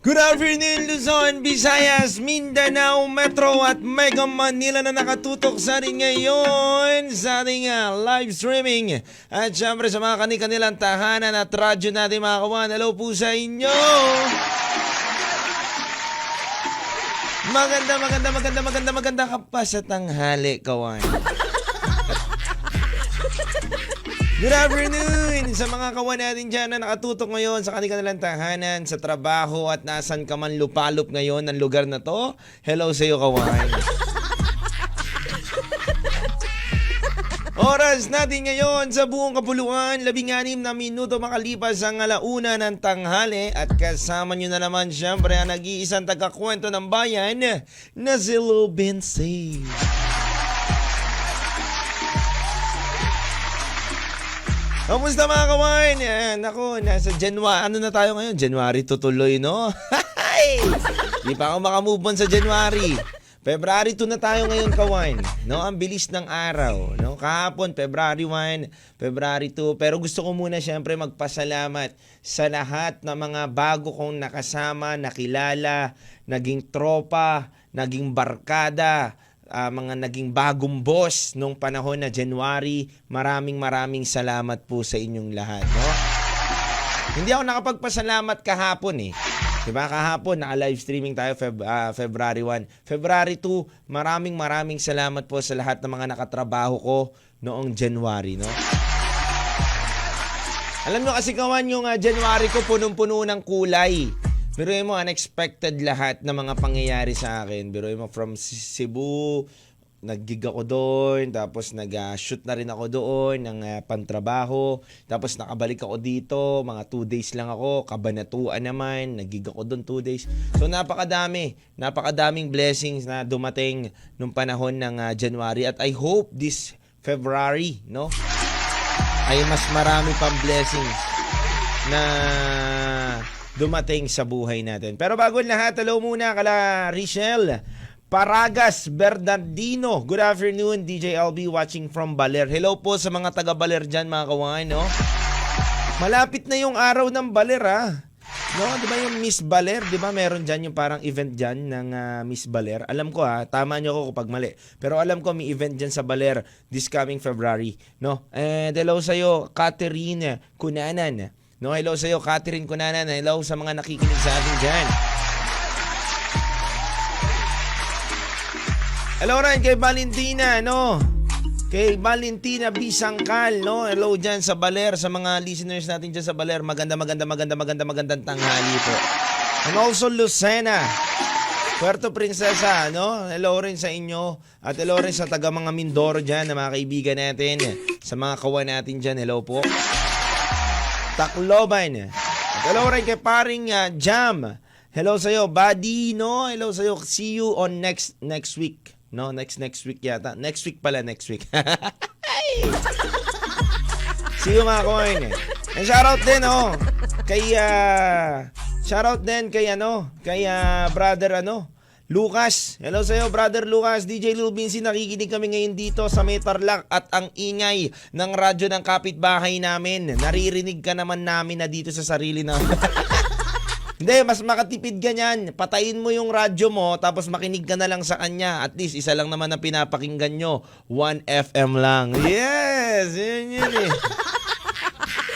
Good afternoon, Luzon, Visayas, Mindanao, Metro at Mega Manila na nakatutok sa ating ngayon sa ating live streaming. At syempre sa mga kanilang tahanan at radyo natin mga kawan, hello po sa inyo! Maganda ka pa sa tanghali, kawan. Good afternoon sa mga kawan natin dyan na nakatutok ngayon sa kanilang tahanan, sa trabaho at nasan ka man lupalop ngayon ng lugar na to. Hello sa iyo, kawan. Oras natin ngayon sa buong kapuluan, 16 na minuto makalipas ang 1:00 ng tanghali at kasama nyo na naman syempre ang nag-iisang tagakwento ng bayan na si Lou Binsi. Kamusta mga kawan? Nako, nasa January, ano na tayo ngayon? January tutuloy, no? Di pa ako makamove on sa January. February 2 na tayo ngayon, kawan. No, ang bilis ng araw, no? Kahapon February 1, February 2. Pero gusto ko muna syempre magpasalamat sa lahat ng mga bago kong nakasama, nakilala, naging tropa, naging barkada, mga naging bagong boss nung panahon na January. Maraming salamat po sa inyong lahat, no? Hindi ako nakapagpasalamat kahapon eh. Diba kahapon naka-live streaming tayo February 1. February 2, maraming salamat po sa lahat ng mga nakatrabaho ko noong January, no? Alam nyo kasi kawan, yung January ko punong-puno ng kulay. Biruin mo, unexpected lahat ng mga pangyayari sa akin. Biruin mo, from Cebu, nag-gig ako doon, tapos nag-shoot na rin ako doon ng pantrabaho. Tapos nakabalik ako dito, mga 2 days lang ako, Kabanatuan naman, nag-gig ako doon 2 days. So napakadaming blessings na dumating nung panahon ng January. At I hope this February, no, ay mas marami pang blessings na dumating sa buhay natin. Pero bago lahat, hello muna kala Richelle Paragas Bernardino. Good afternoon, DJ LB watching from Baler. Hello po sa mga taga Baler dyan mga kawan, no? Malapit na yung araw ng Baler, ha? No, di ba yung Miss Baler? Di ba meron dyan yung parang event dyan ng Miss Baler? Alam ko ha, tama nyo ako kapag mali. Pero alam ko may event dyan sa Baler this coming February, no? And hello sa'yo, Catherine Cunanan. No, hello sa iyo, Catherine Cunanan. Hello sa mga nakikinig sa atin dyan. Hello rin kay Valentina, no? Kay Valentina Bisangkal, no? Hello dyan sa Baler, sa mga listeners natin dyan sa Baler. Magandang tanghali po. And also Lucena, Puerto Princesa, no? Hello rin sa inyo. At hello rin sa taga mga Mindoro dyan, na mga kaibigan natin. Sa mga kawan natin dyan, hello po. Tacloban. At hello rin kay paring Jam. Hello sa'yo, buddy, no? Hello sa'yo. See you on next week. No, next week yata. Next week. See you mga coin. And shoutout din, oh. Shoutout din kay brother, Lucas. Hello sa'yo, brother Lucas. DJ Lou Binsi, nakikinig kami ngayon dito sa May Tarlac at ang ingay ng radyo ng kapitbahay namin. Naririnig ka naman namin na dito sa sarili na. Hindi, mas makatipid ganyan. Patayin mo yung radyo mo tapos makinig ka na lang sa kanya. At least isa lang naman ang pinapakinggan nyo. 1 FM lang. Yes! Yun eh.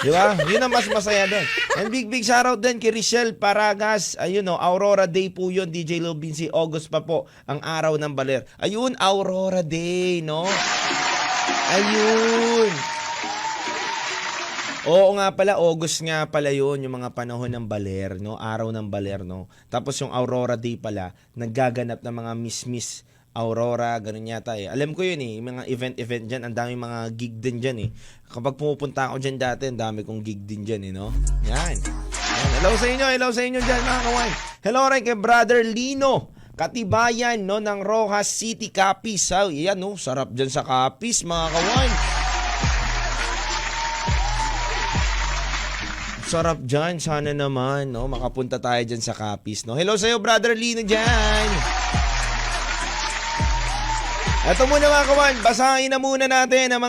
Diba? Yun ang mas masaya doon. And big shoutout din kay Richelle Paragas. Ayun Aurora Day po yun, DJ Lou Binsi. August pa po ang araw ng Baler. Ayun, Aurora Day, no? Ayun. Oo nga pala, August nga pala yun, yung mga panahon ng Baler, no? Araw ng Baler, no? Tapos yung Aurora Day pala, naggaganap ng mga Miss Aurora, ganun yata eh. Alam ko yun eh, yung mga event dyan, ang dami mga gig din dyan eh. Kapag pumupunta ako dyan dati, ang dami kong gig din dyan eh, no? Yan. Hello sa inyo dyan mga kawan. Hello rin kay Brother Lino Katibayan, no, ng Rojas City, Capiz. Yan, no, sarap dyan sa Capiz mga kawan. Sarap dyan, sana naman, no, makapunta tayo dyan sa Capiz, no. Hello sa iyo, Brother Lino dyan. Ito muna mga kawan, basahin na muna natin, no?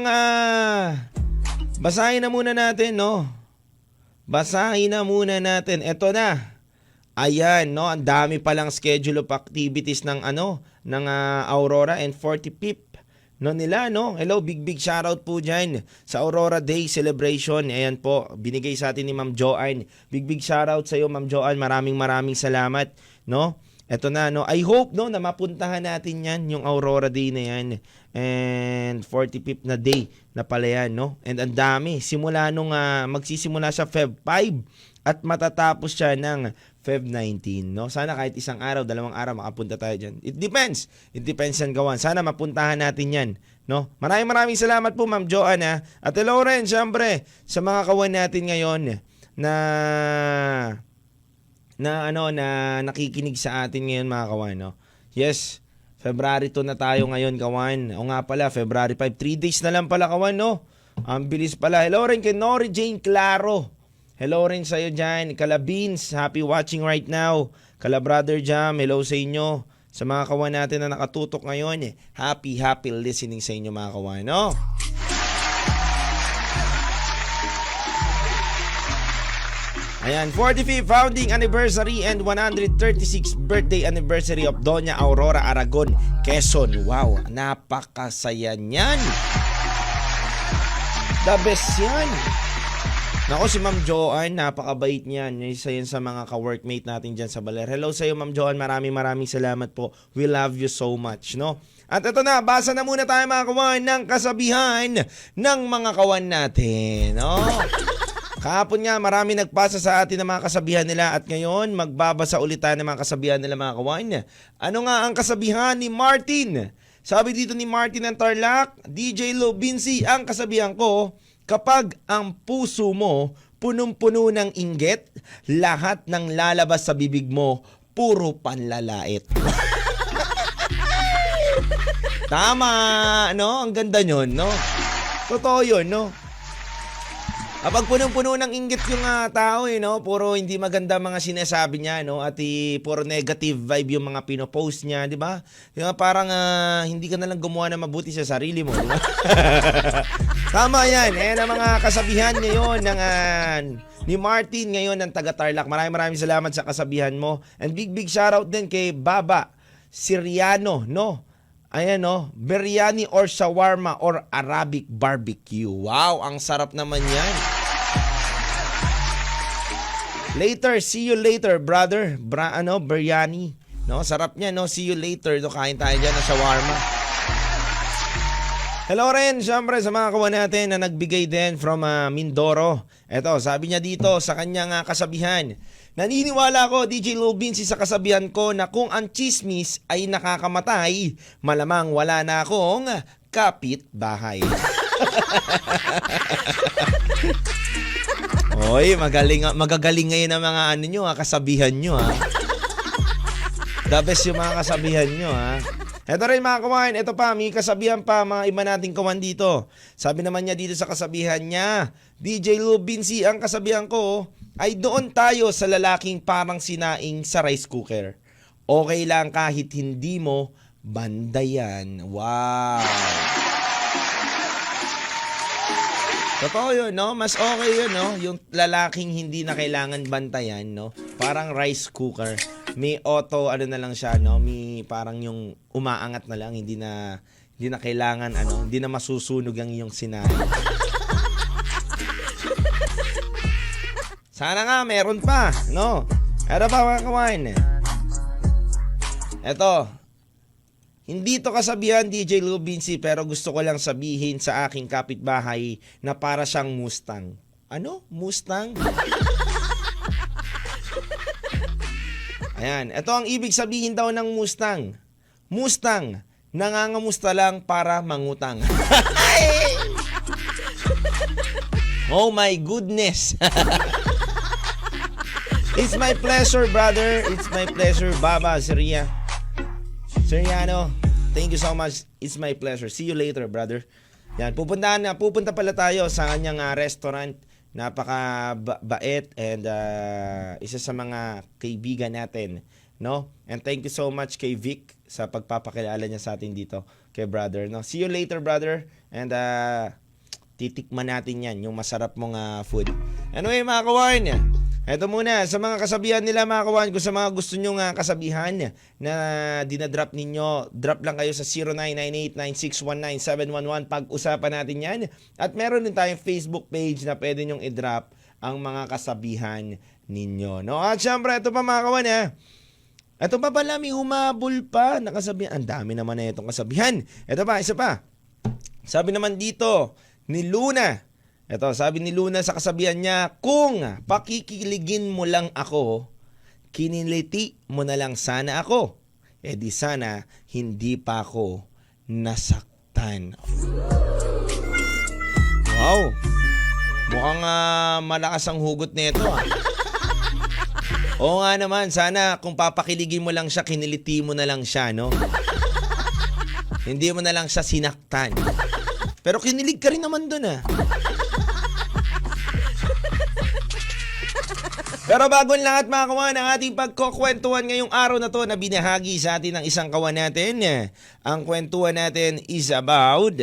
Basahin na muna natin. Ito na Ayan, no, ang dami palang schedule of activities ng ng Aurora and 45th no nila, no. Hello, big shoutout po diyan sa Aurora Day celebration. Ayan po, binigay sa atin ni Ma'am Joanne. Big shoutout sa iyo, Ma'am Joanne. Maraming salamat, no. Eto na, no. I hope, no, na mapuntahan natin 'yan, yung Aurora Day na 'yan. And 45th na day na pala yan, no. And ang dami, simula nung magsisimula sa Feb 5 at matatapos siya ng Feb 19, no? Sana kahit isang araw, 2 araw makapunta tayo diyan. It depends. It depends yan, gawan. Sana mapuntahan natin 'yan, no? Maraming salamat po, Ma'am Joanne. At hello rin, syempre, sa mga kawan natin ngayon na nakikinig sa atin ngayon, mga kawan, no? Yes. February 2 na tayo ngayon, kawan. O nga pala, February 5. 3 days na lang pala, kawan, no? Ang bilis pala. Hello rin kay Nori Jane Claro. Hello rin sa'yo dyan. Kala Beans, happy watching right now. Kala Brother Jam, hello sa inyo. Sa mga kawan natin na nakatutok ngayon, happy listening sa inyo, mga kawan, no? Ayan, 45th founding anniversary and 136th birthday anniversary of Doña Aurora Aragon, Quezon. Wow, napakasaya niyan. The best yan. Nako, si Ma'am Joanne, napakabait niyan. Isa yan sa mga ka-workmate natin dyan sa Baler. Hello sa iyo, Ma'am Joanne. Maraming salamat po. We love you so much, no? At ito na, basa na muna tayo, mga kawan, ng kasabihan ng mga kawan natin, no? Kahapon nga, marami nagpasa sa atin ng mga kasabihan nila at ngayon, magbabasa ulit tayo ng mga kasabihan nila, mga kawan. Ano nga ang kasabihan ni Martin? Sabi dito ni Martin ng Tarlac, DJ Lo Binsi, ang kasabihan ko, kapag ang puso mo punong-puno ng inggit, lahat ng lalabas sa bibig mo, puro panlalait. Tama, no? Ang ganda nyon, no? Totoo yun, no? Kapag punong-puno ng inggit yung tao, no? Puro hindi maganda mga sinasabi niya, no? At puro negative vibe yung mga pinopost niya, di ba? Yung parang hindi ka na lang gumawa na mabuti sa sarili mo, di ba? Tama yan. Ang mga kasabihan ngayon ng ni Martin ngayon ng taga Tarlac. Maraming salamat sa kasabihan mo. And big shoutout din kay Baba Siriano, no? Ayan, no? Biryani or shawarma or Arabic barbecue. Wow, ang sarap naman yan. Later, see you later, brother. Biryani. No, sarap niya, no? See you later. No, kain tayo dyan ng shawarma. Hello rin, syempre, sa mga kawan natin na nagbigay din from Mindoro. Eto, sabi niya dito sa kanyang kasabihan. Naniniwala ko, DJ Lil Binsi, sa kasabihan ko na kung ang chismis ay nakakamatay, malamang wala na akong kapitbahay. Oy, magagaling ngayon ang mga kasabihan nyo, ha. The best yung mga kasabihan nyo, ha. Ito rin, mga kawan, ito pa, may kasabihan pa mga iba nating kawan dito. Sabi naman niya dito sa kasabihan niya, DJ Lil Binsi, ang kasabihan ko ay doon tayo sa lalaking parang sinaing sa rice cooker. Okay lang kahit hindi mo bandayan. Wow! Totoo yun, no? Mas okay yun, no? Yung lalaking hindi na kailangan bantayan, no? Parang rice cooker. May auto, na lang siya, no? May parang yung umaangat na lang, hindi na kailangan, hindi na masusunog ang iyong sinaing. Sana nga, meron pa, no? Ano pa, mga kawan? Eto, hindi to kasabihan, DJ Lil Binsi, pero gusto ko lang sabihin sa aking kapitbahay na para siyang Mustang. Ano? Mustang? Ayan, ito ang ibig sabihin daw ng Mustang. Mustang, nangangamusta lang para mangutang. Oh my goodness. It's my pleasure, brother. It's my pleasure, Baba Siriano. Thank you so much. It's my pleasure. See you later, brother. Yan, pupunta pala tayo sa kanyang restaurant. Napaka-bait and isa sa mga kaibigan natin, no? And thank you so much kay Vic sa pagpapakilala niya sa atin dito kay brother, no? See you later, brother. And titikman natin yan, yung masarap mong food. Anyway, mga kawan, Eto muna, sa mga kasabihan nila mga kawan, kung sa mga gusto nyo nga kasabihan na dinadrop ninyo, drop lang kayo sa 0998-9619711. Pag-usapan natin yan. At meron din tayong Facebook page na pwede nyong i-drop ang mga kasabihan ninyo. No? At syempre, ito pa mga kawan ito pa pala, may humabol pa na kasabihan. Ang dami naman na itong kasabihan. Ito pa, isa pa. Sabi naman dito, ni Luna. Ito, sabi ni Luna sa kasabihan niya, kung pakikiligin mo lang ako, kiniliti mo na lang sana ako. Eh di sana, hindi pa ako nasaktan. Wow! Mukhang malakas ang hugot nito Oo nga naman, sana kung papakiligin mo lang siya, kiniliti mo na lang siya, no? Hindi mo na lang siya sinaktan. Pero kinilig ka rin naman dun Pero bago ang lahat mga kawan, ang ating pagkukwentuhan ngayong araw na to na binahagi sa atin ng isang kawan natin. Ang kwentuhan natin is about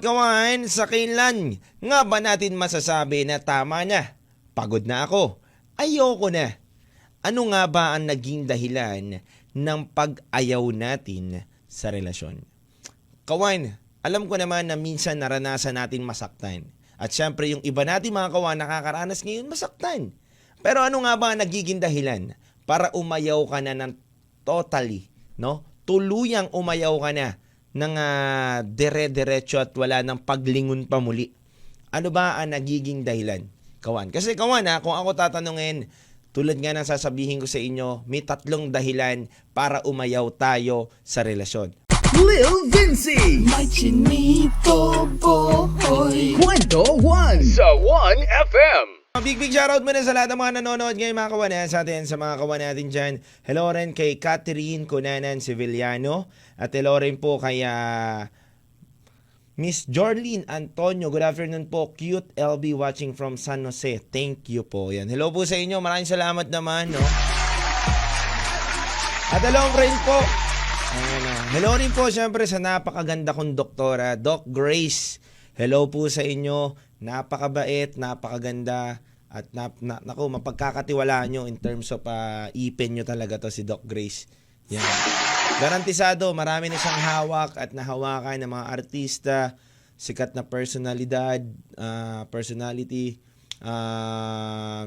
kawan, sa kailan nga ba natin masasabi na tama na? Pagod na ako. Ayoko na. Ano nga ba ang naging dahilan ng pag-ayaw natin sa relasyon? Kawan, alam ko naman na minsan naranasan natin masaktan. At syempre yung iba natin mga kawan nakakaranas ngayon masaktan. Pero ano nga ba ang nagiging dahilan para umayaw ka na ng totally, no? Tuluyang umayaw ka na ng dire-diretso at wala ng paglingon pa muli. Ano ba ang nagiging dahilan? Kawan. Kasi kawan kung ako tatanungin, tulad nga ng sasabihin ko sa inyo, may 3 dahilan para umayaw tayo sa relasyon. Lil Vinci, my chinito boy. Kwento 1 sa 1FM. Big shoutout muna sa lahat ng mga nanonood ngayon mga kawan sa atin, sa mga kawan natin dyan. Hello rin kay Catherine Cunanan Sevillano. At hello rin po kay Miss Jorlyn Antonio. Good afternoon po. Cute LB watching from San Jose. Thank you po. Yan. Hello po sa inyo. Maraming salamat naman. No? At hello rin po. Hello rin po syempre sa napakaganda kong doktora, Doc Grace. Hello po sa inyo. Napakabait, napakaganda. At mapagkakatiwalaan nyo in terms of ipin nyo talaga to si Doc Grace. Yan. Garantisado, marami na siyang hawak at nahawakan ng mga artista, sikat na personality,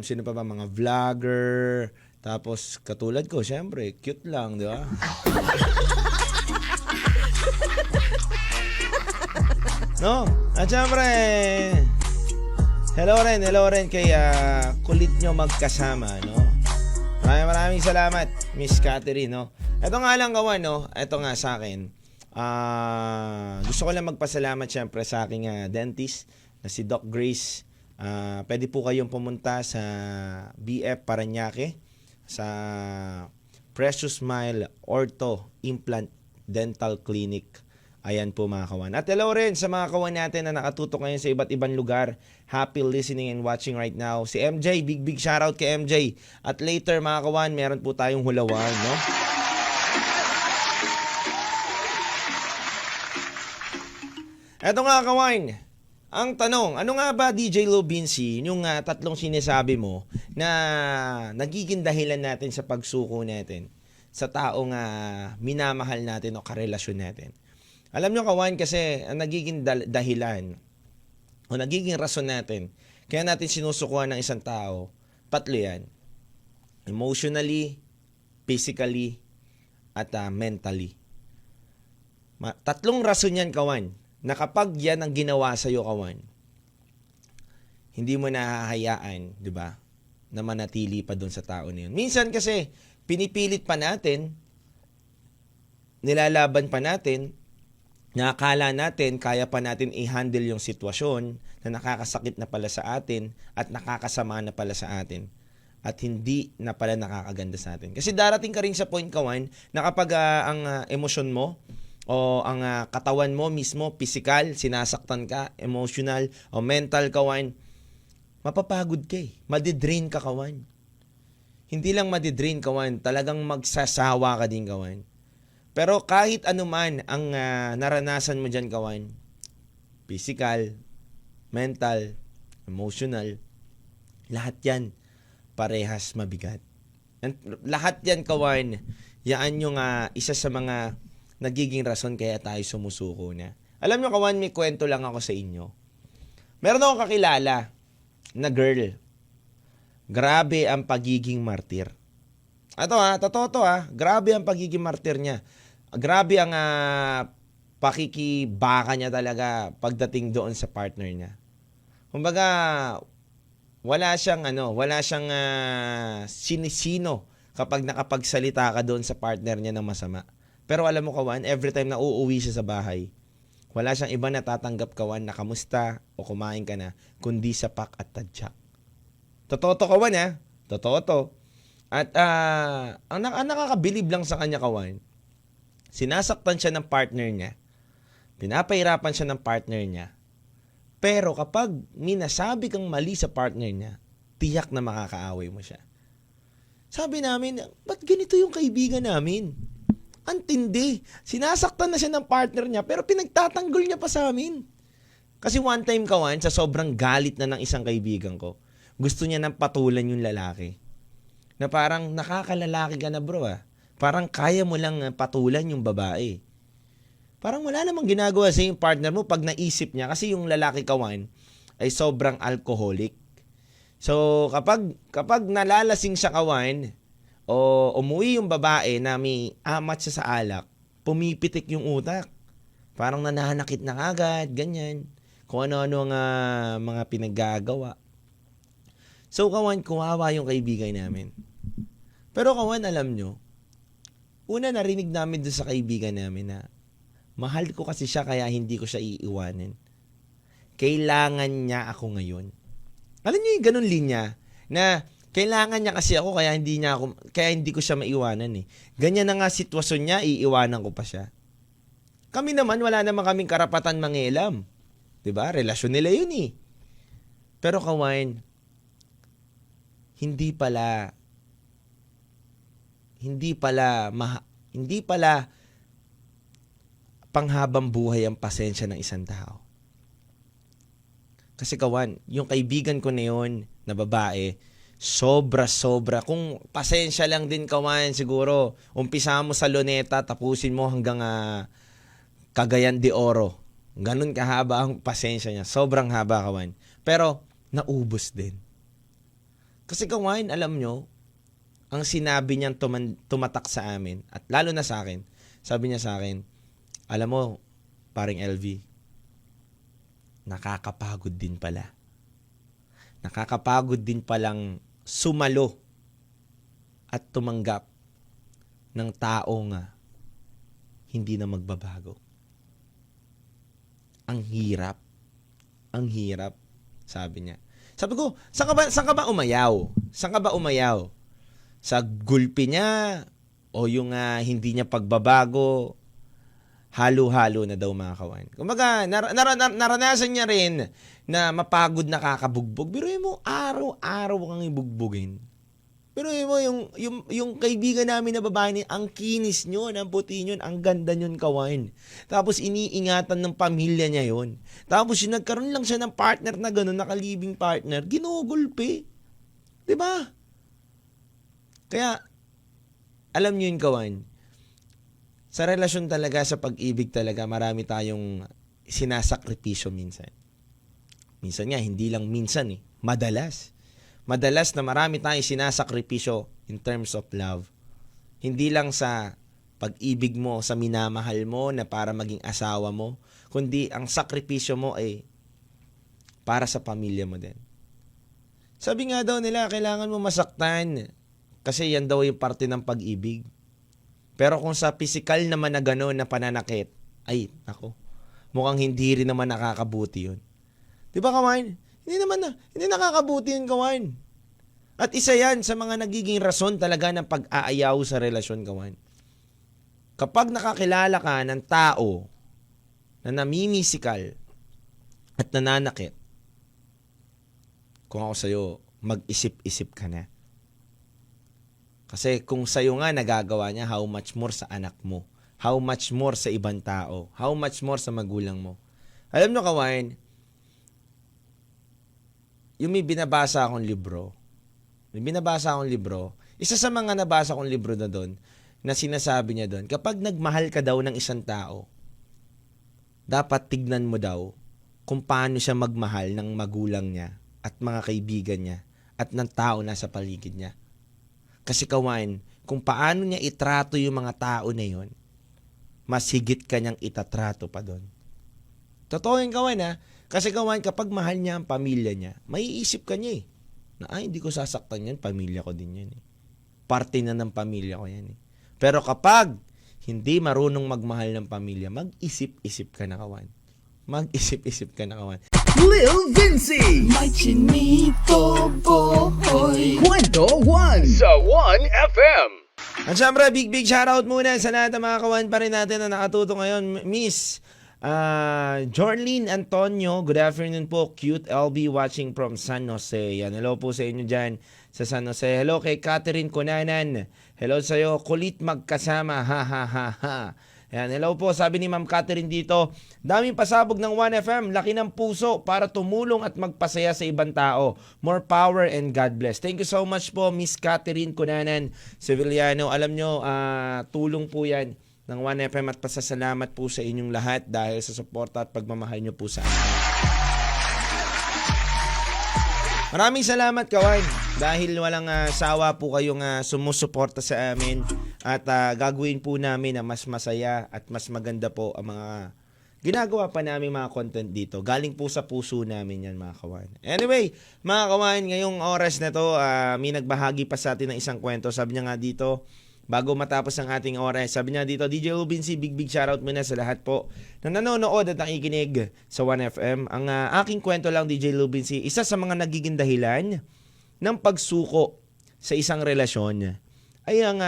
sino pa ba, mga vlogger, tapos katulad ko, syempre, cute lang, di ba? No? At syempre, hello rin kay kulit nyo magkasama, no? Maraming salamat, Miss Catherine, no? Ito nga lang kawan, no? Ito nga sa akin. Gusto ko lang magpasalamat syempre sa aking dentist na si Doc Grace. Pwede po kayong pumunta sa BF Parañaque sa Precious Smile Ortho Implant Dental Clinic. Ayan po mga kawan. At hello rin sa mga kawan natin na nakatutok ngayon sa iba't ibang lugar. Happy listening and watching right now. Si MJ, big shoutout kay MJ. At later mga kawan, meron po tayong hulawan, no? Eto nga kawan, ang tanong, ano nga ba DJ Lil Vinci, yung 3 sinasabi mo na nagiging dahilan natin sa pagsuko natin sa taong minamahal natin o karelasyon natin? Alam nyo kawan, kasi ang nagiging dahilan o nagiging rason natin, kaya natin sinusukuhan ng isang tao, 3 yan. Emotionally, physically, at mentally. 3 rason yan kawan, na kapag yan ang ginawa sa'yo kawan, hindi mo nahahayaan, di ba, na manatili pa doon sa tao na yun. Minsan kasi, pinipilit pa natin, nilalaban pa natin, nakakala natin, kaya pa natin i-handle yung sitwasyon na nakakasakit na pala sa atin at nakakasama na pala sa atin. At hindi na pala nakakaganda sa atin. Kasi darating ka rin sa point kawan, na kapag ang emosyon mo, o ang katawan mo mismo, physical, sinasaktan ka, emotional, o mental kawan, mapapagod ka madidrain ka kawan. Hindi lang madidrain kawan, talagang magsasawa ka din kawan. Pero kahit anuman ang naranasan mo dyan kawan, physical, mental, emotional, Lahat yan, parehas mabigat. And lahat yan, kawan, yan yung isa sa mga nagiging rason kaya tayo sumusuko na. Alam nyo, kawan, may kwento lang ako sa inyo. Meron akong kakilala na girl. Grabe ang pagiging martir. Totoo to grabe ang pagiging martir niya. Grabe ang pakikibaka niya talaga pagdating doon sa partner niya. Kumbaga, wala siyang sinisino kapag nakapagsalita ka doon sa partner niya ng masama. Pero alam mo, kawan, every time na uuwi siya sa bahay, wala siyang iba na tatanggap, kawan, na kamusta o kumain ka na, kundi sapak at tadyak. Totoo to, kawan, Totoo to. At ang nakakabilib lang sa kanya, kawan, sinasaktan siya ng partner niya, pinapahirapan siya ng partner niya, pero kapag minasabi kang mali sa partner niya, tiyak na makakaaway mo siya. Sabi namin, ba't ganito yung kaibigan namin? Antindi. Sinasaktan na siya ng partner niya, pero pinagtatanggol niya pa sa amin. Kasi one time, kawan, sa sobrang galit na ng isang kaibigan ko, gusto niya nang patulan yung lalaki. Na parang nakakalalaki ka na, bro, Parang kaya mo lang patulan yung babae. Parang wala namang ginagawa sa yung partner mo pag naisip niya. Kasi yung lalaki, kawan, ay sobrang alcoholic. So, kapag nalalasing siya, kawan, o umuwi yung babae na may amat siya sa alak, pumipitik yung utak. Parang nananakit na agad, ganyan. Kung ano-ano ang mga pinaggagawa. So, kawan, kuwawa yung kaibigan namin. Pero, kawan, alam nyo, una narinig namin doon sa kaibigan namin na mahal ko kasi siya kaya hindi ko siya iiwanin. Kailangan niya ako ngayon. Alam niyo yung ganun linya na kailangan niya kasi ako kaya hindi ko siya maiwanan eh. Ganyan na nga sitwasyon niya, iiwanan ko pa siya. Kami naman, wala naman kaming karapatan mangialam. 'Di ba? Relasyon nila 'yun eh. Pero kawan, hindi pala panghabang buhay ang pasensya ng isang tao. Kasi kawan, yung kaibigan ko na yun, na babae, sobra. Kung pasensya lang din, kawan, siguro, umpisa mo sa Luneta, tapusin mo hanggang Cagayan de Oro. Ganun kahaba ang pasensya niya. Sobrang haba, kawan. Pero, naubos din. Kasi kawan, alam nyo, ang sinabi niyang tumatak sa amin, at lalo na sa akin, sabi niya sa akin, alam mo, paring LV, nakakapagod din pala. Nakakapagod din palang sumalo at tumanggap ng tao nga hindi na magbabago. Ang hirap. Ang hirap, sabi niya. Sabi ko, saan ka ba umayaw? Saan ka ba umayaw? Sa gulpi niya o yung hindi niya pagbabago? Halo-halo na daw, mga kawan. Kumbaga, naranasan niya rin na mapagod na kakabugbog. Pero mo, araw-araw kang ibugbugin. Pero mo, yung kaibigan namin na babae, ang kinis nyo, ang puti nyo, ang ganda nyo, kawan. Tapos iniingatan ng pamilya niya yon. Tapos yung nagkaroon lang siya ng partner na gano'n, nakalibing partner, ginugulpi. Diba? Kaya, alam nyo yun, kawan, sa relasyon talaga, sa pag-ibig talaga, marami tayong sinasakripisyo minsan. Minsan nga, hindi lang minsan madalas. Madalas na marami tayong sinasakripisyo in terms of love. Hindi lang sa pag-ibig mo, sa minamahal mo na para maging asawa mo, kundi ang sakripisyo mo ay para sa pamilya mo din. Sabi nga daw nila, kailangan mo masaktan kasi yan daw yung parte ng pag-ibig. Pero kung sa physical naman na gano'n na pananakit, ay, ako, mukhang hindi rin naman nakakabuti yun. Di ba, kawan? Hindi nakakabuti yun, kawan. At isa yan sa mga nagiging rason talaga ng pag-aayaw sa relasyon, kawan. Kapag nakakilala ka ng tao na namimisikal at nananakit, kung ako sa'yo, mag-isip-isip ka na. Kasi kung sa'yo nga nagagawa niya, how much more sa anak mo? How much more sa ibang tao? How much more sa magulang mo? Alam nyo, kawan, yung may binabasa akong libro. Isa sa mga nabasa kong libro na doon, na sinasabi niya doon, kapag nagmahal ka daw ng isang tao, dapat tignan mo daw kung paano siya magmahal ng magulang niya at mga kaibigan niya at ng tao na sa paligid niya. Kasi kawan, kung paano niya itrato yung mga tao na yon, mas higit ka niyang itatrato pa doon. Totoo yung kawan ha. Kasi kawan, kapag mahal niya ang pamilya niya, maiisip ka niya na hindi ko sasaktan yan, pamilya ko din yan Parte na ng pamilya ko yan Pero kapag hindi marunong magmahal ng pamilya, mag-isip-isip ka na kawan. Lil Vinci, my chinito boy. Kwento 1 sa 1FM. At syempre, big shoutout muna sa lahat ng mga kawan pa rin natin na nakatuto ngayon. Miss Jorlene Antonio, good afternoon po. Cute LB watching from San Jose. Yan, hello po sa inyo dyan sa San Jose. Hello kay Catherine Cunanan. Hello sa'yo. Kulit magkasama. Ha ha ha ha. Yan, hello po. Sabi ni Ma'am Catherine dito, daming pasabog ng 1FM. Laki ng puso para tumulong at magpasaya sa ibang tao. More power and God bless. Thank you so much po, Miss Catherine Cunanan Sevillano. Alam nyo, tulong po yan ng 1FM at pasasalamat po sa inyong lahat dahil sa suporta at pagmamahal nyo po sa amin. Maraming salamat kawan dahil walang sawa po kayong sumusuporta sa amin at gagawin po namin na mas masaya at mas maganda po ang mga ginagawa pa namin mga content dito. Galing po sa puso namin yan mga kawan. Anyway, mga kawan, ngayong oras na to may nagbahagi pa sa atin ng isang kwento. Sabi niya nga dito, bago matapos ang ating oras, sabi niya dito, DJ Vinci, big shoutout muna sa lahat po na nanonood at nakikinig sa 1FM. Ang aking kwento lang, DJ Vinci, isa sa mga nagiging dahilan ng pagsuko sa isang relasyon ay ang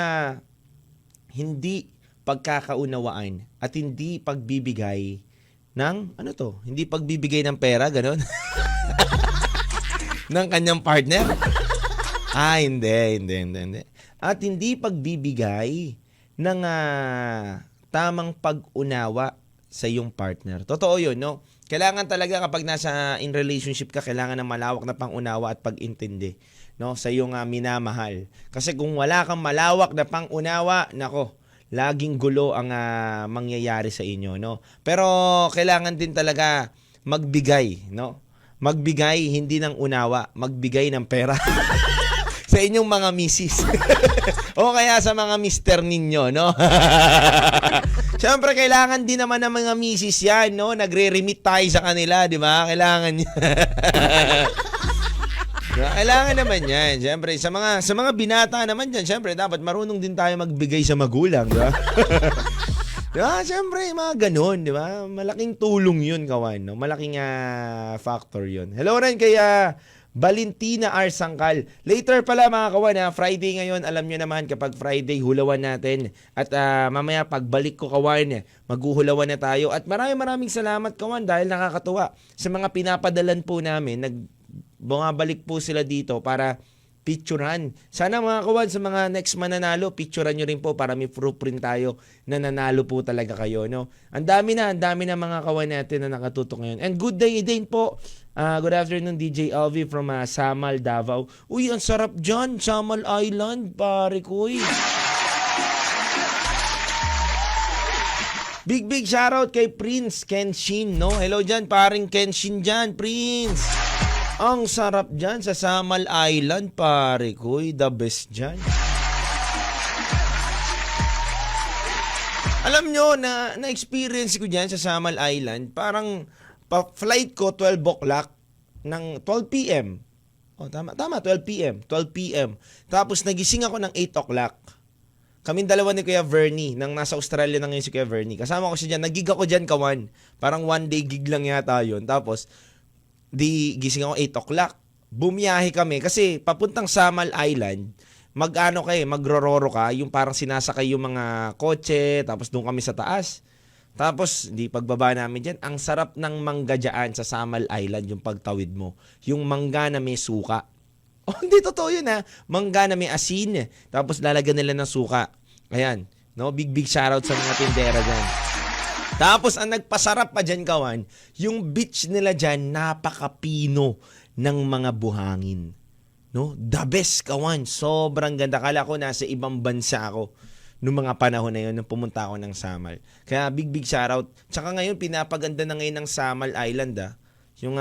hindi pagkakaunawaan at hindi pagbibigay ng, hindi pagbibigay ng pera, ganon? ng kanyang partner. Hindi. At hindi pagbibigay ng tamang pag-unawa sa iyong partner. Totoo yun, no? Kailangan talaga kapag nasa in relationship ka, kailangan ng malawak na pang-unawa at pag-intindi, no? Sa iyong minamahal. Kasi kung wala kang malawak na pang-unawa, nako, laging gulo ang mangyayari sa inyo, no? Pero kailangan din talaga magbigay, no? Magbigay hindi ng unawa, magbigay ng pera. Sa inyong mga misis. O kaya sa mga mister ninyo, no? Siyempre, kailangan din naman ng mga misis yan, no? Nagre-remit tayo sa kanila, di ba? Kailangan yan. Kailangan naman yan. Siyempre, sa mga binata naman dyan, siyempre, dapat marunong din tayo magbigay sa magulang, di ba? Siyempre, mga ganun, di ba? Malaking tulong yun, kawan, no? Malaking factor yun. Hello rin kaya Valentina R. Sangkal. Later pala mga kawan, Friday ngayon. Alam nyo naman kapag Friday, hulawan natin. At mamaya pagbalik ko kawan, maghuhulawan na tayo. At maraming salamat kawan dahil nakakatuwa. Sa mga pinapadalan po namin, bumabalik po sila dito para picturean. Sana mga kawan, sa mga next mananalo, picturean nyo rin po para may proof rin tayo na nanalo po talaga kayo, no? Ang dami na mga kawan natin na nakatutok ngayon. And good day din po. Good afternoon, DJ LV from Samal, Davao. Uy, ang sarap dyan, Samal Island, pare ko. Big shoutout kay Prince Kenshin, no? Hello dyan, paring Kenshin dyan, Prince. Ang sarap dyan sa Samal Island, pare ko. The best dyan. Alam nyo, na-experience ko dyan sa Samal Island, parang flight ko 12 o'clock ng 12 p.m. Tama, 12 p.m. Tapos nagising ako ng 8 o'clock. Kaming dalawa ni Kuya Vernie, nang nasa Australia na ngayon si Kuya Vernie. Kasama ko siya dyan. Nagig ako dyan, kawan. Parang one day gig lang yata yun. Tapos, gising ako 8 o'clock. Bumiyahe kami kasi papuntang Samal Island, magrororo ka, yung parang sinasakay yung mga kotse, tapos doon kami sa taas. Tapos, pagbaba namin dyan, ang sarap ng mangga dyan sa Samal Island, yung pagtawid mo. Yung mangga na may suka. Hindi totoo yun Mangga na may asin, tapos lalagyan nila ng suka. Ayan, no? Big shoutout sa mga tindera dyan. Tapos, ang nagpasarap pa dyan, kawan, yung beach nila dyan, napakapino. ng mga buhangin. No? The best, kawan. Sobrang ganda. Kala ko nasa ibang bansa ako noong mga panahon na yun nung pumunta ako ng Samal. Kaya big shoutout. Tsaka ngayon, pinapaganda na ngayon ng Samal Island. Yung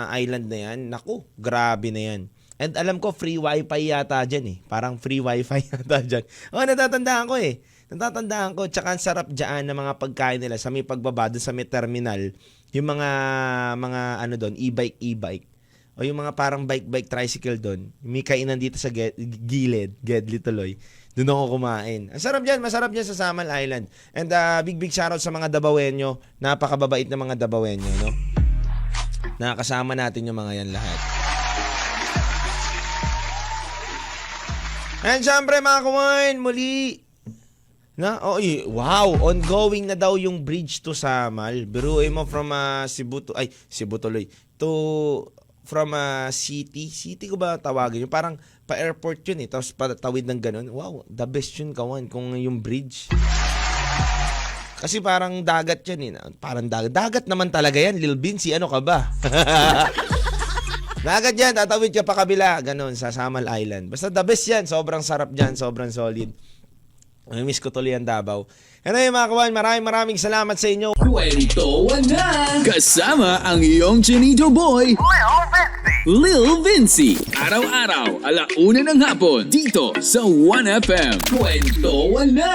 island na yan, naku, grabe na yan. And alam ko, free wifi yata dyan eh. Parang free wifi yata dyan. Natatandaan ko eh. Natatandaan ko. Tsaka ang sarap dyan ng mga pagkain nila sa may pagbaba, doon sa may terminal. Yung mga ano doon, e-bike. O yung mga parang bike, tricycle doon. May kainan dito sa gilid, Gedli tuloy. Doon ako kumain. Ang sarap dyan, masarap dyan sa Samal Island. And big shoutout sa mga Dabawenyo. Napakababait na mga Dabawenyo, no? Nakakasama natin yung mga yan lahat. And syempre mga kawan, muli. Wow, ongoing na daw yung bridge to Samal. Biruin mo from Cebu tuloy. From city. City ko ba tawagin? Yung parang pa-airport yun eh. Tapos patawid ng ganun. Wow, the best yun kawan kung yung bridge. Kasi parang dagat yan eh. Parang dagat. Dagat naman talaga yan, Lil Vinci. Ano ka ba? Dagat yan, tatawid ka pa kabila. Ganun, sa Samal Island. Basta the best yan. Sobrang sarap dyan. Sobrang solid. Miss ko tuloy ang Davao. Anyway mga kawan, maraming salamat sa inyo. Kwentuhan na! Kasama ang iyong Chinito Boy, Lil Vinci. Araw-araw, 1:00 ng hapon, dito sa 1FM. Kwentuhan na!